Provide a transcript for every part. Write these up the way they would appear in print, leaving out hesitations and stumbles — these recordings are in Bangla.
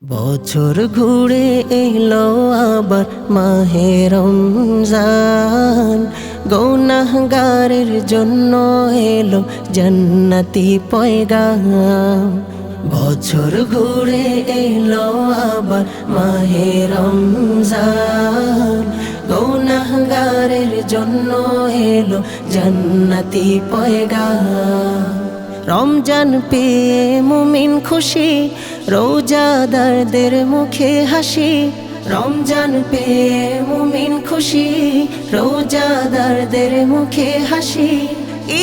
বছর ঘুরে এলো আবার মাহে রমজান, গুনাহগারের জন্য এলো জান্নাতি পয়গাম। বছর ঘুরে এলো আবার মাহে রমজান, গুনাহগারের জন্য এলো জান্নাতি পয়গাম। রমজান পেয়ে মুমিন খুশি, রোজাদারদের মুখে হাসি। রমজান পেয়ে মুমিন খুশি, রোজাদারদের মুখে হাসি।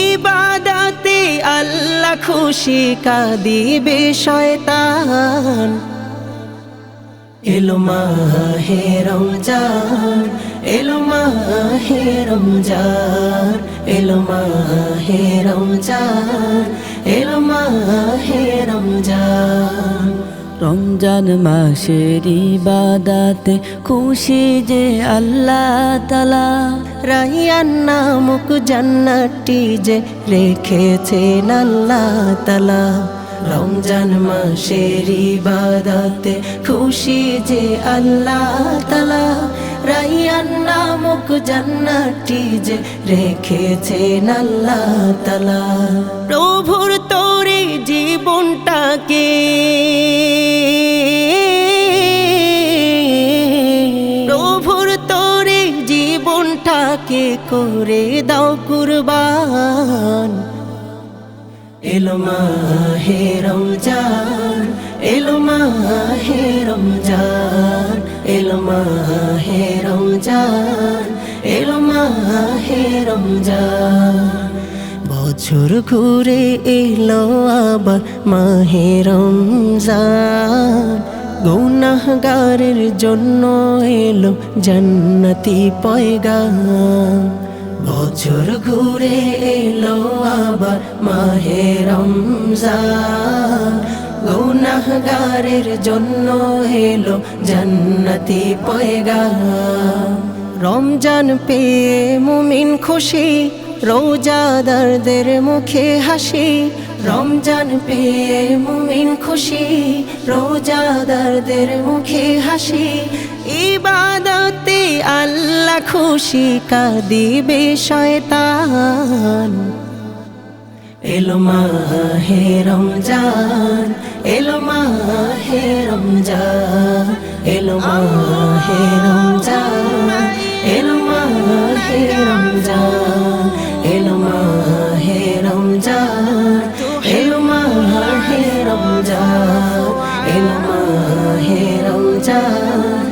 ইবাদতে আল্লাহ খুশি, কাঁদিবে শয়তান। এলো মাহে রমজান, এলো মাহে রমজান, এলো মাহে রমজান, এলো মাহে রমজান। রমজান মাসের ইবাদতে খুশি যে আল্লাহ তাআলা, রাইয়ান নামক জান্নাতটি যে রেখেছেন আল্লাহ তাআলা। রমজান মাসের ইবাদতে খুশি যে আল্লাহ তাআলা, রাইয়ান নামক জান্নাতটি যে রেখেছেন আল্লাহ তাআলা। প্রভুর তরে জীবনটাকে, প্রভুর তরে জীবনটাকে করে দাও কুরবান। এলো মাহে রমজান, এলো মাহে রমজান, এলো মাহে রমজান, এলো মাহে রমজান। বছর ঘুরে এলো আবার মাহে রমজান, গুনাহগারের জন্য এলো জান্নাতি পয়গাম। বছর ঘুরে এলো আবার মাহে রমজান, গুনাহগারের জন্য এলো জান্নাতি পয়গাম। রমজান পেয়ে মুমিন খুশি, রোজাদারদের মুখে হাসি। রমজান পেয়ে মুমিন খুশি, রোজাদারদের মুখে হাসি। ইবাদতে আল্লাহ খুশি, কাঁদিবে শয়তান। এলো মাহে রমজান, এলো মাহে রমজান, এলো মাহে রমজান, এলো মাহে রমজান, এলো মাহে রমজান, এলো মাহে রমজান, এলো মাহে রমজান,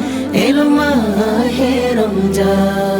এলো মাহে রমজান।